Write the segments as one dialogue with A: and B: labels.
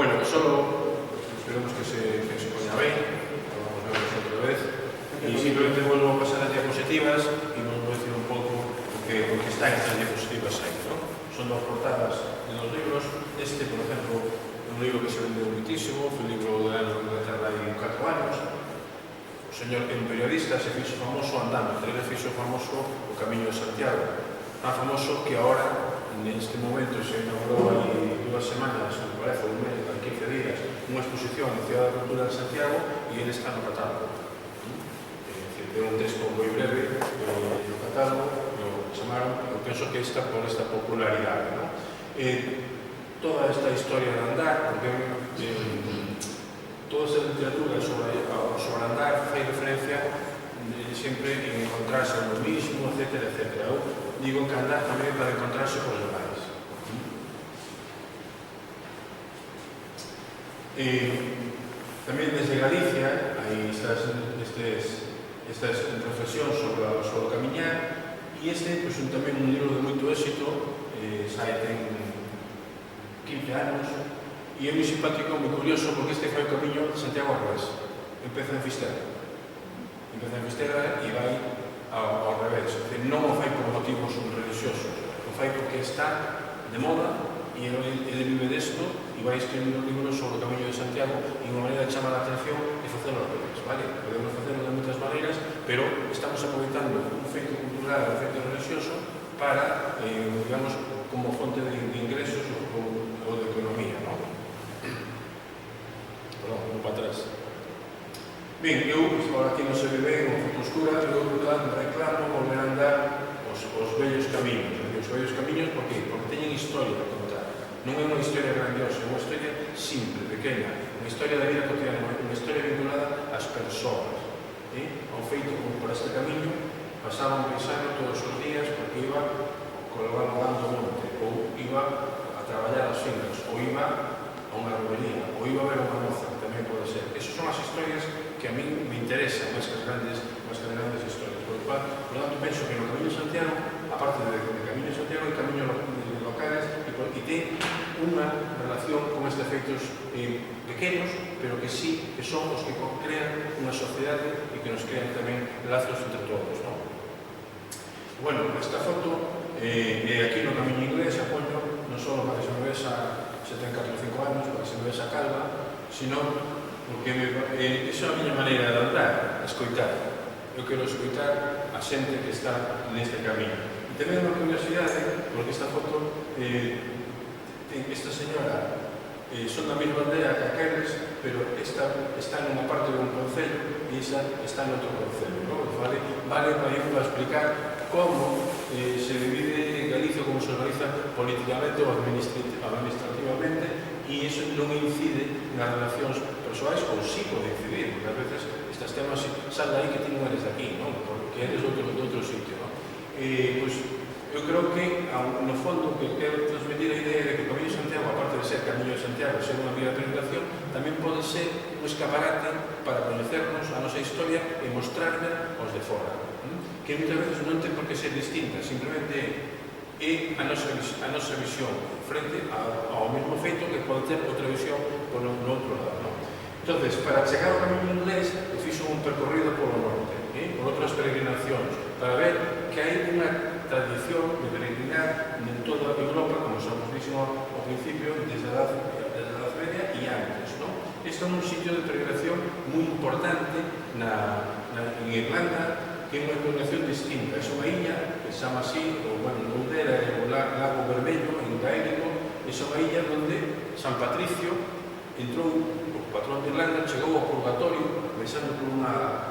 A: Bueno, solo esperemos que se poña ben, vamos a ver outra vez, e simplemente volvo a pasar as diapositivas e vos vou decir un pouco o que está en estas diapositivas aí, ¿no? Son dos portadas de dos libros. Este, por exemplo, é un libro que se vendeu muitísimo, foi un libro de ano de Inglaterra hai 4 anos. O señor, un periodista, se fixo famoso andando, ele fixo famoso o Camiño de Santiago, tan famoso que ahora, neste momento, se inaugurou aí 2 semanas, me parece, un mes, 15 días, unha exposición na Cidade da Cultura de Santiago e ele está no catálogo. É dicir, é un texto moi breve no catálogo, lo chamaron, eu penso que por esta popularidade, ¿no? Toda esta historia de andar, porque toda esta literatura sobre andar fai referencia sempre en encontrarse a uno mismo, etc. Eu digo que andar tamén para encontrarse cos demais. Tamén desde Galicia hai estas reflexións sobre o camiñar, e este tamén un libro de moito éxito, ten 15 anos, e é moi simpático, moi curioso, porque este fai o camiño de Santiago ao revés. Empeza en Fisterra e vai ao revés. Non o fai por motivos religiosos, o fai porque está de moda e ele vive desto e vai escribir un libro sobre o Camiño de Santiago, e unha maneira de chamar a atención é facelo ao revés, vale? Podemos facelo de moitas maneiras, pero estamos aproveitando un feito cultural, un feito religioso para, digamos, como fonte de ingresos ou de economía, non? Perdón, vou para atrás. Ben, eu, agora aquí non se ve ben, unha foto oscura, eu reclamo volver a andar os vellos camiños. Os vellos camiños, por qué? Porque teñen historia para contar. Non é unha historia grandiosa, é unha historia simple, pequena, unha historia da vida cotidiana, unha historia vinculada ás persoas. Ao feito, como por este camiño, pasaba un paisano todos os días porque iba colgando o monte, ou iba a traballar as fincas, ou iba a unha robería, ou iba a ver unha moza, que tamén pode ser. Esas son as historias que a mí me interesan, máis que as grandes historias. Por lo tanto, penso que no Camiño de Santiago, aparte de Camiño de Santiago, hai camiños locales e ten unha relación con estes efectos pequenos, pero que sí, que son os que crean unha sociedade e que nos crean tamén lazos entre todos, non? Bueno, esta foto, aquí no Camiño Inglés, apoio, non só para que se me vesa, se ten 4 ou 5 anos, para que se me vesa calva, sino porque iso é a miña maneira de andar, escoitar. Eu quero escoitar a xente que está neste camiño. E tamén unha curiosidade, porque esta foto, esta señora, son da mesma aldea que aqueles, pero esta está nunha parte dun concello e esa está noutro concello, non? Vale para explicar como se divide Galicia, como se organiza políticamente ou administrativamente, e iso non incide nas relacións persoais, ou sí pode incidir, porque a veces estes temas salen aí que ti non eres de aquí, non? Porque eres de outro sitio, non? Pois, eu creo que, no fondo, que quero transmitir a idea de que o Camiño de Santiago, aparte de ser Camiño de Santiago, ser unha vía de peregrinación, tamén pode ser un escaparate para coñecernos a nosa historia e mostrarla aos de fora. Que moitas veces non ten por que ser distinta, simplemente é a nosa visión frente ao mesmo feito que pode ter outra visión por no outro lado. Entón, para chegar ao Camiño Inglés, fixo un percorrido polo norte, por outras peregrinacións, para ver que hai unha tradición de peregrinar en toda Europa, como xa vos dixen ao principio, desde a Edad Media e antes. Este é un sitio de peregrinación moi importante en Irlanda, que é unha peregrinación distinta. É unha illa que se chama así, o nome dela é o Lago Vermelho, en gaélico. É unha illa onde San Patricio entrou, o patrón de Irlanda, chegou ao purgatorio, pensando por unha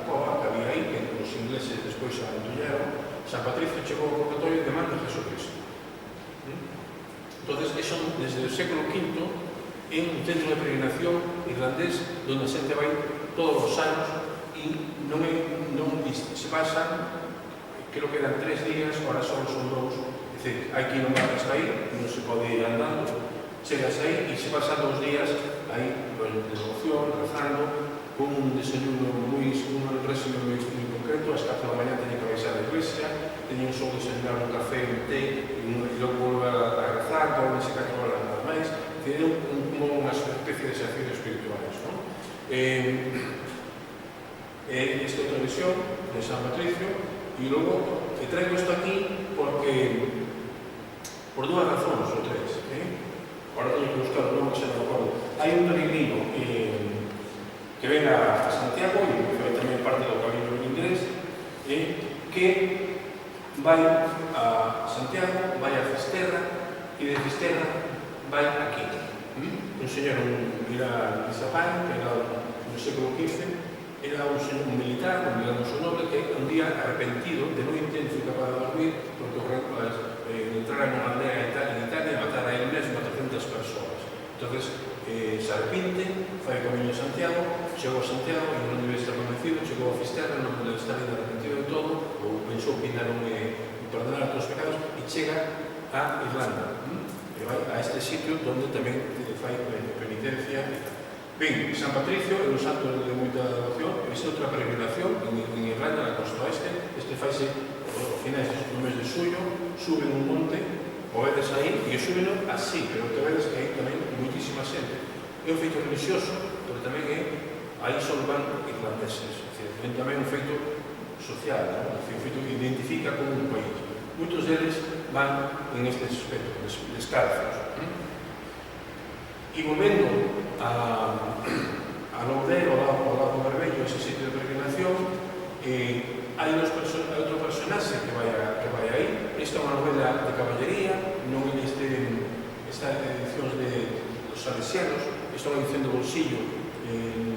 A: cova que había aí, que os ingleses despois se aventullaron. San Patricio chegou ao purgatorio de man de Jesucristo. Entón, desde o século V, é un centro de peregrinación irlandés onde a xente vai todos os anos e non se pasan, creo que eran 3 días, ahora só son 2, é dicir, hai que ir hasta aí, non se pode ir andando, chegas aí e se pasan 2 días aí, de devoción, rezando, con un desayuno un régimen moi concreto, ás 4 da mañá teñen que baixar a iglesia, teñen só desayunar un café, un té, e logo volver a rezar, dorme 4 horas nada máis, é un de San Patricio, e logo te traigo isto aquí porque por dúas razóns ou tres. Ahora teño que buscar o nome que se non acordo. Hai un peregrino que ven a Santiago e que foi tamén parte do camiño en inglés, que vai a Santiago, vai a Fisterra e de Fisterra vai aquí. Un señor, era Izapán, que era no século XV, era un señor militar, non digamos o nome, que un día arrepentido de non intento foi capaz de dormir porque entraron nunha aldea en Italia e mataron a él mesmo a 300 persoas. Entonces, se arrepinte, fai o camiño de Santiago, chegou a Santiago e non debe estar convencido, chegou a Fisterra, non debe estar arrepentido de todo, ou pensou que ainda non perdonar todos os pecados, e chega a Irlanda. E vai a este sitio onde tamén fai penitencia. Ben, San Patricio é un santo de moita devoción. Esta outra peregrinación en Irlanda, na costa oeste. Este faise ao finais do mes de xullo, suben un monte, o vedes aí, e suben así, pero te vedes que hai tamén moitísima xente. É un feito religioso, pero tamén aí son van irlandeses. É tamén un feito social, un feito que identifica como un país. Moitos deles van en este aspecto, descalzos. E volvendo a Loudé, ao lado do Barbello, ese sitio de peregrinación, hai outro personaxe que vai aí. Esta é unha novela de caballería, non é esta edición dos salesianos, esta é unha edición de bolsillo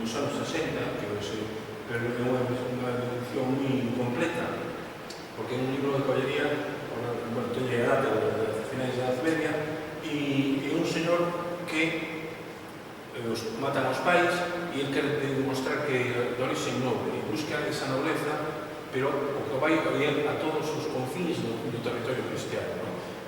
A: dos anos 60, pero é unha edición moi completa, porque é un libro de caballería, teña a data de finais da Edad Media, e é un señor que matan aos pais e ele quere demostrar que é de orixe noble e busca esa nobleza, pero o que vai a todos os confins do territorio cristiano.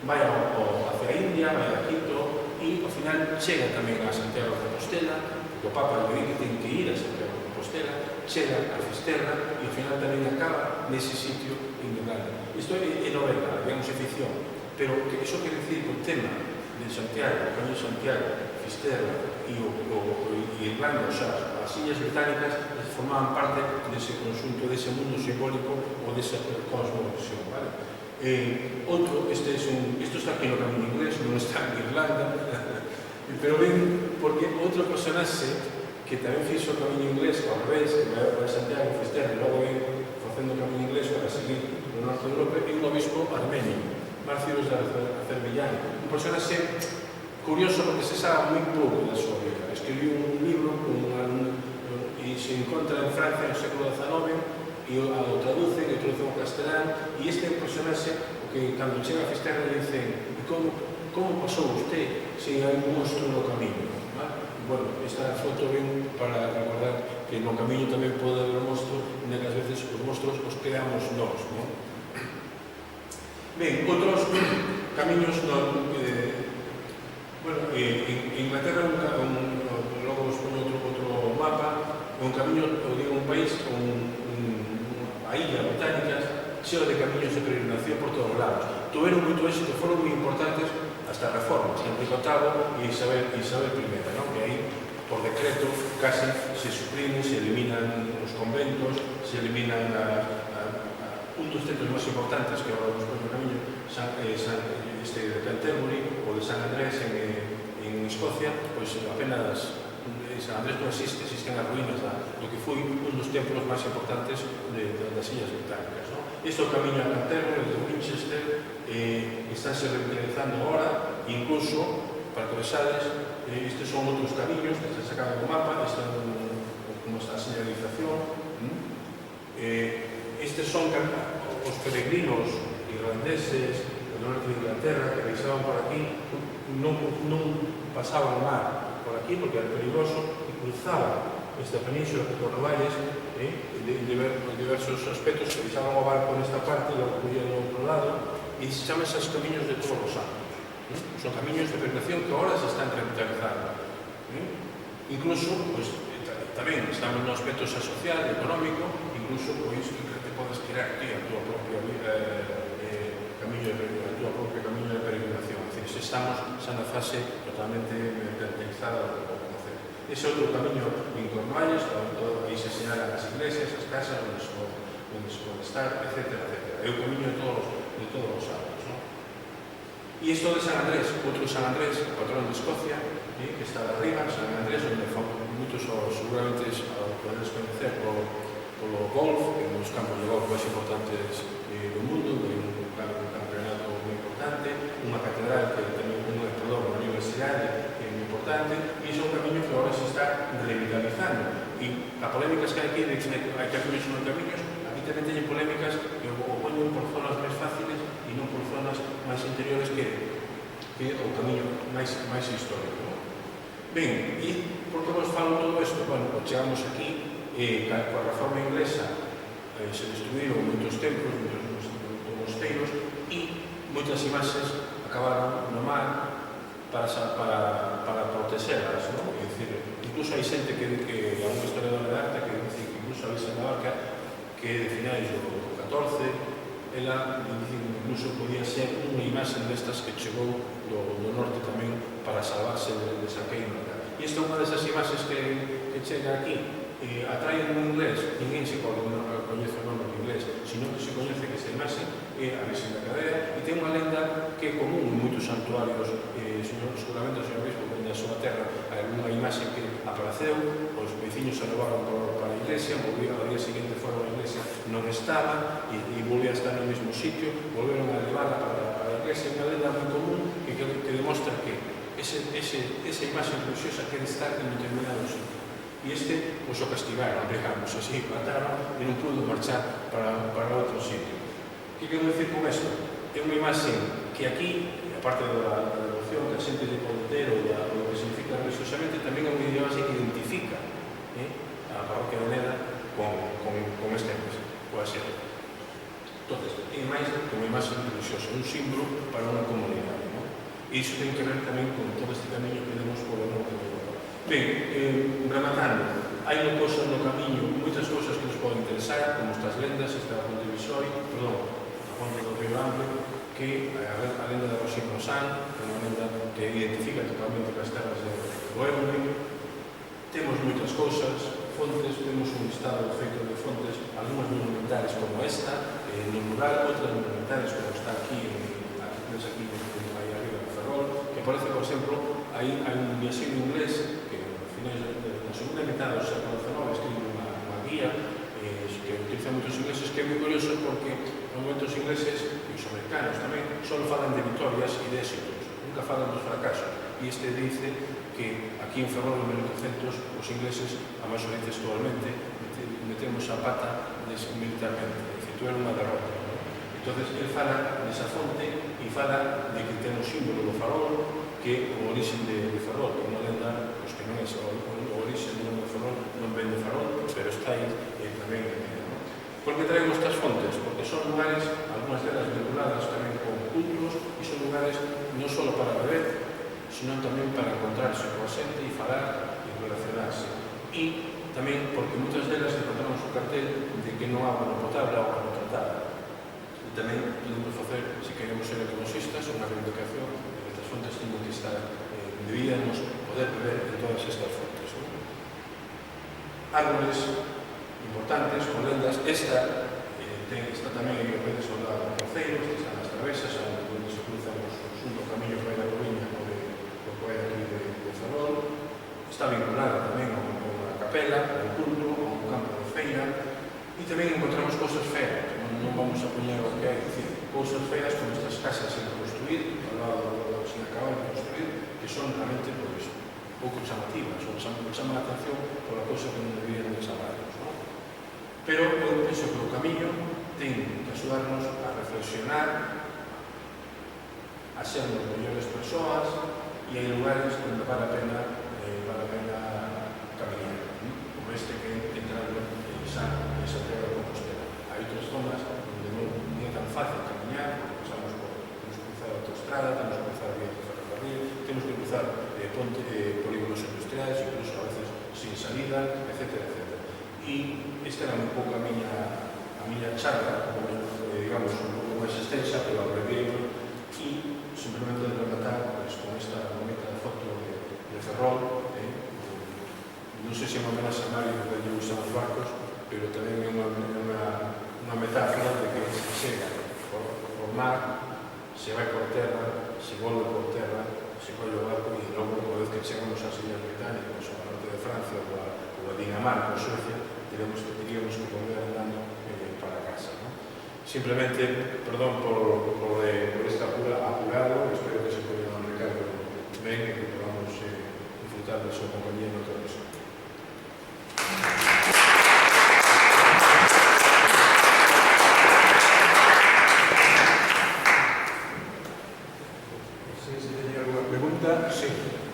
A: Vai hacia a India, vai a Quito e ao final chega tamén a Santiago de Compostela, porque o Papa le di que ten que ir a Santiago de Compostela, chega a Fisterra e ao final tamén acaba nese sitio en Irlanda. Isto é novela, digamos, é ficción, pero iso quere dicir que o tema de Santiago, o Camiño de Santiago, Fisterra e Irlanda, as Illas Británicas, formaban parte dese conxunto, dese mundo simbólico ou desa cosmovisión, vale? Isto está aquí no Camiño Inglés, non está en Irlanda, pero ben, porque outro personaxe que tamén fixo o Camiño Inglés ao revés, que vai a Santiago, Fisterra, e logo ven facendo o Camiño Inglés para seguir no norte de Europa, é un obispo armenio, Marcios de Azerbaiyán, un personaxe curioso porque se sabe moi pouco da súa vida. Escribiu un libro e se encontra en Francia no século XIX e o traducen ao castelán, e este personaxe, que cando chega a Fisterra le dicen: como pasou usted se hai un monstro no camiño? Bueno, esta foto ven para recordar que no camiño tamén pode haber un monstro, e que ás veces os monstros os creamos nós. Ben, outros camiños en Inglaterra, logo vos pongo outro mapa, é un camiño, un país, a illa británica, cheo de camiños de peregrinación por todos lados. Tuveron moito éxito, foron moi importantes hasta reformas, Henrique VIII e Isabel I, que aí, por decreto, casi se suprimen, se eliminan os conventos, se eliminan un dos centros máis importantes que agora nos pongo no camiño, este de Canterbury ou de San Andrés en Escocia, pois apenas San Andrés non existe, existen as ruínas do que foi un dos templos máis importantes das Illas Británicas. Este é o camiño a Canterbury, de Winchester, estánse revitalizando agora, incluso, para que vexades, estes son outros camiños que se sacan do mapa, como está a señalización. Estes son os peregrinos irlandeses do norte de Inglaterra que deixaban por aquí, non pasaban o mar por aquí porque era peligroso e cruzaban esta península que por valles de diversos aspectos, que deixaban o barco nesta parte e lo recogían do outro lado, e se chaman esos camiños de todos os santos. Son camiños de peregrinación que agora se están revitalizando. Incluso, tamén estamos no aspecto social, económico, incluso, pois, que podes crear ti a tua propia camiño de peregrinación. É dicir, estamos xa na fase totalmente mercantilizada do concepto. Ese outro camiño en Cornualles, aí se señalan as iglesias, as casas onde onde se pode estar, etc. É o camiño de todos os santos, non? E isto de San Andrés, outro San Andrés, o patrón de Escocia, que está de arriba, San Andrés, onde moitos seguramente podedes coñecer polo golf, que é un dos campos de golf máis importantes do mundo, de un campeonato moi importante, unha catedral que tamén unha universidade que é moi importante, e iso é un camiño que agora se está revitalizando. E a polémicas que hai aquí, de que hai camiños ou non camiños, aquí tamén teñen polémicas que o poñen por zonas máis fáciles e non por zonas máis interiores que o camiño máis histórico. Ben, e por que vos falo todo isto? Bueno, chegamos aquí, coa reforma inglesa se destruíron moitos templos, moitos mosteiros, e moitas imaxes acabaron no mar para protegerlas, non? É dicir, incluso hai xente que algún historiador de arte que dice que incluso a Virxen da Barca, que é de finais do 14, ela incluso podía ser unha imaxe destas que chegou do norte tamén para salvarse de saqueiro. E esta é unha desas imaxes que chega aquí, atraen un inglés, ninguén se coñece o nome en inglés, sino que se coñece que esta imaxe é a Virxen da Cadea, e ten unha lenda que é común en moitos santuarios, seguramente o señor Bispo que na súa terra hai unha imaxe que apareceu, os veciños se levaron para a iglesia, volvían ao día seguinte fora da iglesia, non estaba, e volvía a estar no mesmo sitio, volveron a levarla para a iglesia, unha lenda moi común que demostra que esa imaxe preciosa quere estar en determinado sitio. E pois o castigaron, digamos, así, mataron e non pudo marchar para outro sitio. Que quero dicir con isto? É unha imaxe que aquí, aparte da devoción que a xente de Pontero e o que significa religiosamente, tamén é unha imaxe que identifica a parroquia de Neda con esta imaxe, coa xente. Entón, é máis que unha imaxe religiosa, un símbolo para unha comunidade. E iso ten que ver tamén con todo este camiño que demos polo norte de Europa. Ben, rematando, hai cousas no camiño, moitas cousas que nos poden interesar, como estas lendas, esta Ponte Visoi, perdón, a Ponte do Río Amplio, que a lenda de Rosín Rosán, que é unha lenda que identifica totalmente as terras do Eure. Temos moitas cousas, fontes, temos un listado feito de fontes, algunhas monumentales como esta, no mural, outras monumentales como está aquí, aquí aí arriba no Ferrol, que parece, por exemplo, hai un viaxeiro inglés que na segunda metade do século XIX escribe unha guía que utilizan moitos ingleses, que é moi curioso porque nos momentos ingleses e os americanos tamén só falan de vitorias e de éxitos, nunca falan dos fracasos, e este dice que aquí en Ferrol en 1800 os ingleses, a máis textualmente, metemos a pata militarmente, é dicir, tuveron unha derrota. Entón, ele fala desa fonte e fala de que ten o símbolo do farol, que é o origen de Ferrol, que é unha lenda, pois que non é o origen do Ferrol, non ven de Ferrol, pero está aí tamén. Por que traemos estas fontes? Porque son lugares, algunhas delas vinculadas tamén con cultos, e son lugares non só para beber, sino tamén para encontrarse coa xente e falar e relacionarse. E tamén porque moitas delas encontramos o cartel de que non há agua potable, agua non tratada. Tamén podemos facer, se queremos ser ecologistas, unha reivindicación de que estas fontes teñen que estar, debíamos poder beber en todas estas fontes. Árboles importantes, con lendas. Esta tamén aí o Pedro Soldado Conceiro, que están as travesas, onde se cruzan os do camiño que vai da Coruña o que vai aquí de Ferrol. Está vinculada tamén a unha capela, a un culto, a un campo de feira, e tamén encontramos cousas feas. Non vamos a poñer o que hai, dicir, cousas feas como estas casas sin construir, ao lado sin acabar de construir, que son realmente pouco chamativas, ou chaman a atención pola cousa que non deberían de chamarnos. Pero eu penso que o camiño ten que axudarnos a reflexionar, a sermos mellores persoas, e hai lugares onde vale a pena camiñar, como este que entrando en Santiago de Compostela. Hai outras zonas onde non é tan fácil camiñar, porque temos que cruzar a autostrada, temos que cruzar vías de ferrocarril, temos que cruzar polígonos industriais, incluso a veces sin salida, etc. E esta era un pouco a miña charla, digamos, un pouco máis extensa, pero abreviei, e simplemente de rematar con esta bonita foto de Ferrol. Non sei se é unha homenaxe a Mario que lle gustan os barcos, pero tamén é unha terra, se volve por terra, se colle o barco e logo, unha vez que chegamos ás Illas Británicas ou ao norte de Francia ou a Dinamarca ou Suecia, teríamos que volver andando para casa, ¿no? Simplemente, perdón por esta apurado, espero que se pueda don Ricardo ben e que podamos disfrutar da súa compañía en outra ocasión. Sí, si teña alguna pregunta, sí.